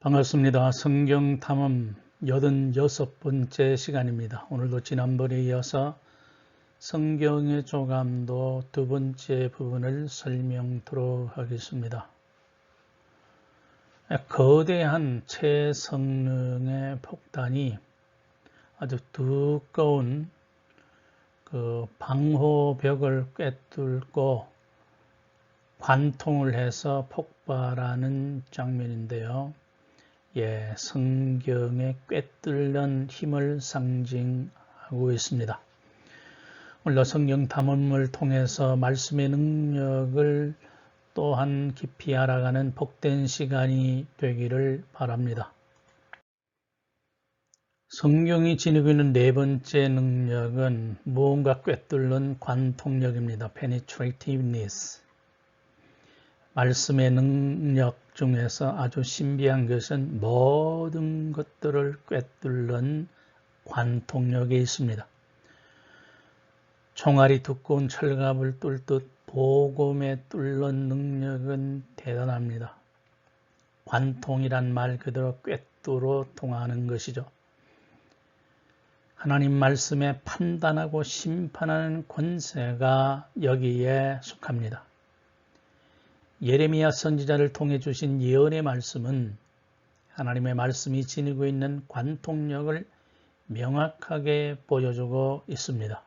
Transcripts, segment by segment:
반갑습니다. 성경 탐험 86번째 시간입니다. 오늘도 지난번에 이어서 성경의 조감도 두 번째 부분을 설명토록 하겠습니다. 거대한 최성능의 폭탄이 아주 두꺼운 그 방호벽을 꿰뚫고 관통을 해서 폭발하는 장면인데요. 성경의 꿰뚫는 힘을 상징하고 있습니다. 오늘 성경 탐험을 통해서 말씀의 능력을 또한 깊이 알아가는 복된 시간이 되기를 바랍니다. 성경이 지니고 있는 네 번째 능력은 무언가 꿰뚫는 관통력입니다. penetrativeness. 말씀의 능력 중에서 아주 신비한 것은 모든 것들을 꿰뚫는 관통력이 있습니다. 총알이 두꺼운 철갑을 뚫듯 복음에 뚫는 능력은 대단합니다. 관통이란 말 그대로 꿰뚫어 통하는 것이죠. 하나님 말씀에 판단하고 심판하는 권세가 여기에 속합니다. 예레미야 선지자를 통해 주신 예언의 말씀은 하나님의 말씀이 지니고 있는 관통력을 명확하게 보여주고 있습니다.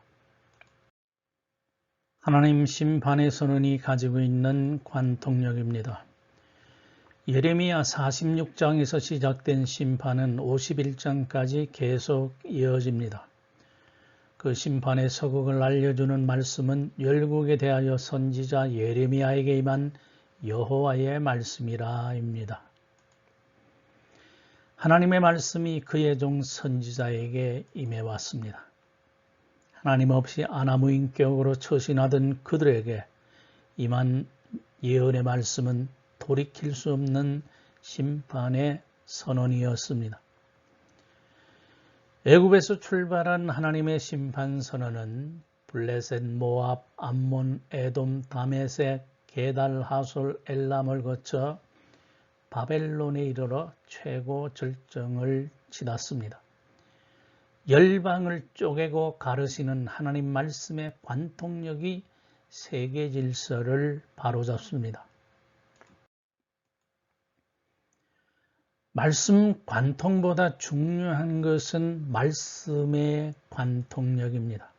하나님 심판의 선언이 가지고 있는 관통력입니다. 예레미야 46장에서 시작된 심판은 51장까지 계속 이어집니다. 그 심판의 서극을 알려주는 말씀은 열국에 대하여 선지자 예레미야에게 임한 여호와의 말씀이라입니다. 하나님의 말씀이 그의 종 선지자에게 임해왔습니다. 하나님 없이 아나무인격으로 처신하던 그들에게 임한 예언의 말씀은 돌이킬 수 없는 심판의 선언이었습니다. 애굽에서 출발한 하나님의 심판 선언은 블레셋, 모압, 암몬, 에돔, 다메섹, 게달, 하솔, 엘람을 거쳐 바벨론에 이르러 최고 절정을 치닫습니다. 열방을 쪼개고 가르시는 하나님 말씀의 관통력이 세계 질서를 바로잡습니다. 말씀 관통보다 중요한 것은 말씀의 관통력입니다.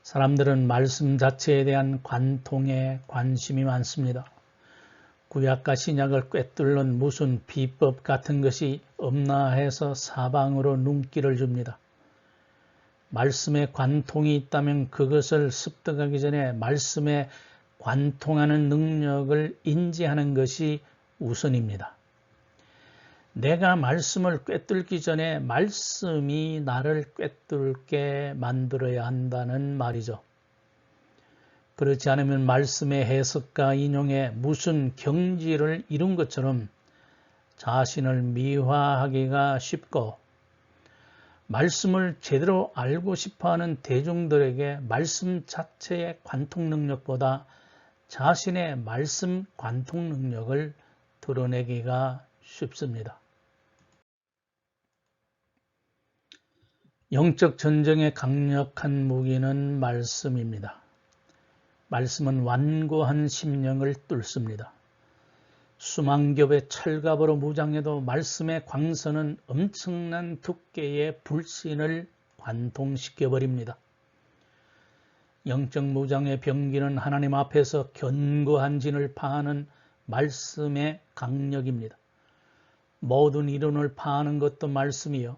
사람들은 말씀 자체에 대한 관통에 관심이 많습니다. 구약과 신약을 꿰뚫는 무슨 비법 같은 것이 없나 해서 사방으로 눈길을 줍니다. 말씀에 관통이 있다면 그것을 습득하기 전에 말씀에 관통하는 능력을 인지하는 것이 우선입니다. 내가 말씀을 꿰뚫기 전에 말씀이 나를 꿰뚫게 만들어야 한다는 말이죠. 그렇지 않으면 말씀의 해석과 인용에 무슨 경지를 이룬 것처럼 자신을 미화하기가 쉽고 말씀을 제대로 알고 싶어하는 대중들에게 말씀 자체의 관통 능력보다 자신의 말씀 관통 능력을 드러내기가 쉽습니다. 영적 전쟁의 강력한 무기는 말씀입니다. 말씀은 완고한 심령을 뚫습니다. 수만 겹의 철갑으로 무장해도 말씀의 광선은 엄청난 두께의 불신을 관통시켜버립니다. 영적 무장의 병기는 하나님 앞에서 견고한 진을 파하는 말씀의 강력입니다. 모든 이론을 파하는 것도 말씀이요.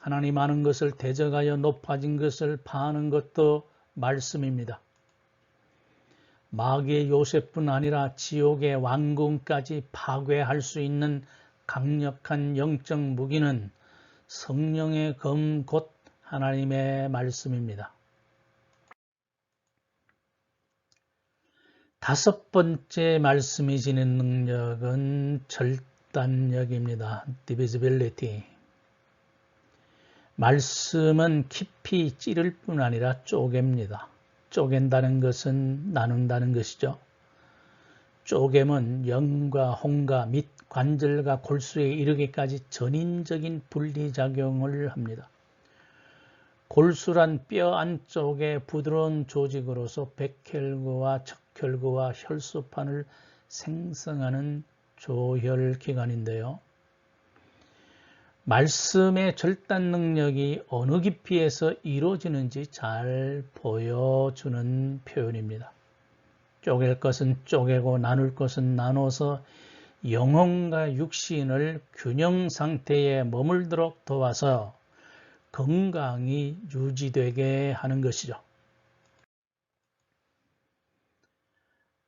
하나님 아는 것을 대적하여 높아진 것을 파하는 것도 말씀입니다. 마귀의 요셉뿐 아니라 지옥의 왕궁까지 파괴할 수 있는 강력한 영적 무기는 성령의 검 곧 하나님의 말씀입니다. 다섯 번째 말씀이 지닌 능력은 절단력입니다. divisibility. 말씀은 깊이 찌를 뿐 아니라 쪼갭니다. 쪼갠다는 것은 나눈다는 것이죠. 쪼개면 연과 홍과 및 관절과 골수에 이르기까지 전인적인 분리작용을 합니다. 골수란 뼈 안쪽의 부드러운 조직으로서 백혈구와 척혈구와 혈소판을 생성하는 조혈기관인데요. 말씀의 절단 능력이 어느 깊이에서 이루어지는지 잘 보여주는 표현입니다. 쪼갤 것은 쪼개고 나눌 것은 나눠서 영혼과 육신을 균형 상태에 머물도록 도와서 건강이 유지되게 하는 것이죠.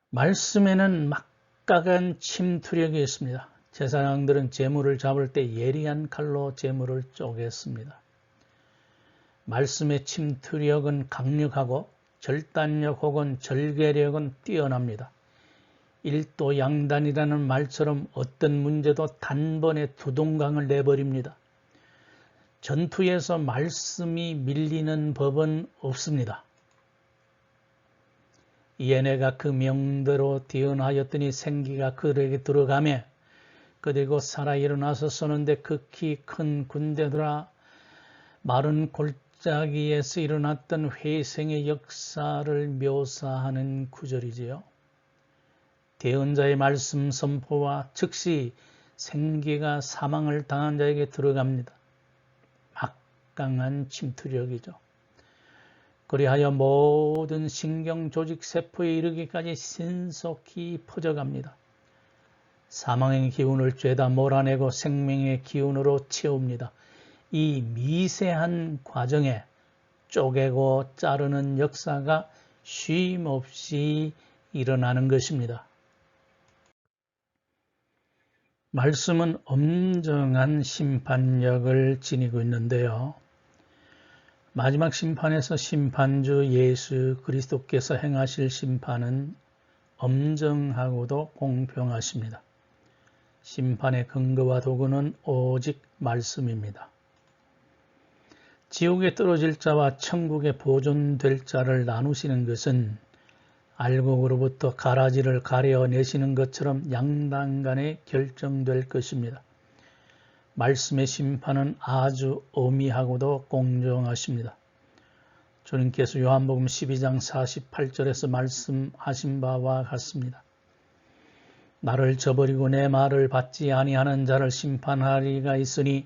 말씀에는 막강한 침투력이 있습니다. 제사장들은 제물을 잡을 때 예리한 칼로 제물을 쪼갰습니다. 말씀의 침투력은 강력하고 절단력 혹은 절개력은 뛰어납니다. 일도양단이라는 말처럼 어떤 문제도 단번에 두동강을 내버립니다. 전투에서 말씀이 밀리는 법은 없습니다. 이에 내가 그 명대로 디언하였더니 생기가 그들에게 들어가매 그리고 살아 일어나서 서는데 극히 큰 군대들아 마른 골짜기에서 일어났던 회생의 역사를 묘사하는 구절이지요. 대언자의 말씀 선포와 즉시 생기가 사망을 당한 자에게 들어갑니다. 막강한 침투력이죠. 그리하여 모든 신경 조직 세포에 이르기까지 신속히 퍼져갑니다. 사망의 기운을 죄다 몰아내고 생명의 기운으로 채웁니다. 이 미세한 과정에 쪼개고 자르는 역사가 쉼없이 일어나는 것입니다. 말씀은 엄정한 심판력을 지니고 있는데요. 마지막 심판에서 심판주 예수 그리스도께서 행하실 심판은 엄정하고도 공평하십니다. 심판의 근거와 도구는 오직 말씀입니다. 지옥에 떨어질 자와 천국에 보존될 자를 나누시는 것은 알곡으로부터 가라지를 가려내시는 것처럼 양당 간에 결정될 것입니다. 말씀의 심판은 아주 엄미하고도 공정하십니다. 주님께서 요한복음 12장 48절에서 말씀하신 바와 같습니다. 나를 저버리고 내 말을 받지 아니하는 자를 심판하리가 있으니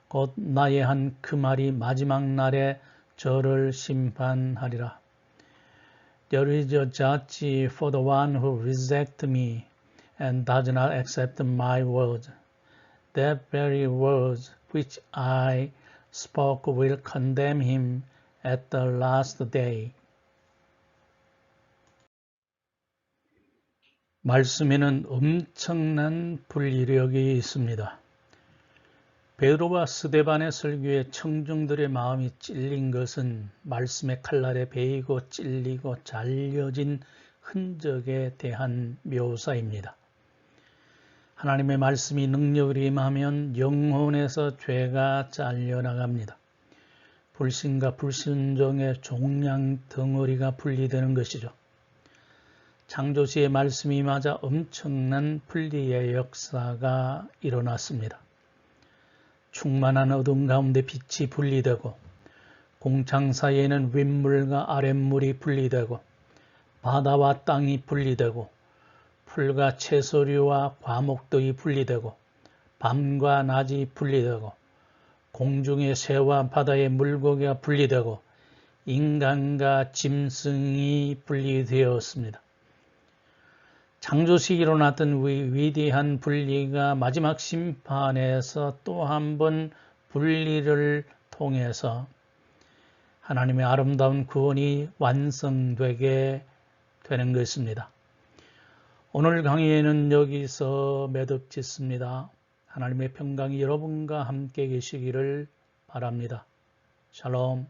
곧 나의 한 그 말이 마지막 날에 저를 심판하리라. There is a judge for the one who rejects me and does not accept my words. That very words which I spoke will condemn him at the last day. 말씀에는 엄청난 분리력이 있습니다. 베드로와 스데반의 설교에 청중들의 마음이 찔린 것은 말씀의 칼날에 베이고 찔리고 잘려진 흔적에 대한 묘사입니다. 하나님의 말씀이 능력을 임하면 영혼에서 죄가 잘려나갑니다. 불신과 불순종의 종양 덩어리가 분리되는 것이죠. 창조시의 말씀이 임하자 엄청난 분리의 역사가 일어났습니다. 충만한 어둠 가운데 빛이 분리되고 공창 사이에는 윗물과 아랫물이 분리되고 바다와 땅이 분리되고 풀과 채소류와 과목들이 분리되고 밤과 낮이 분리되고 공중의 새와 바다의 물고기가 분리되고 인간과 짐승이 분리되었습니다. 창조시 일어났던 위대한 분리가 마지막 심판에서 또 한 번 분리를 통해서 하나님의 아름다운 구원이 완성되게 되는 것입니다. 오늘 강의에는 여기서 매듭짓습니다. 하나님의 평강이 여러분과 함께 계시기를 바랍니다. 샬롬.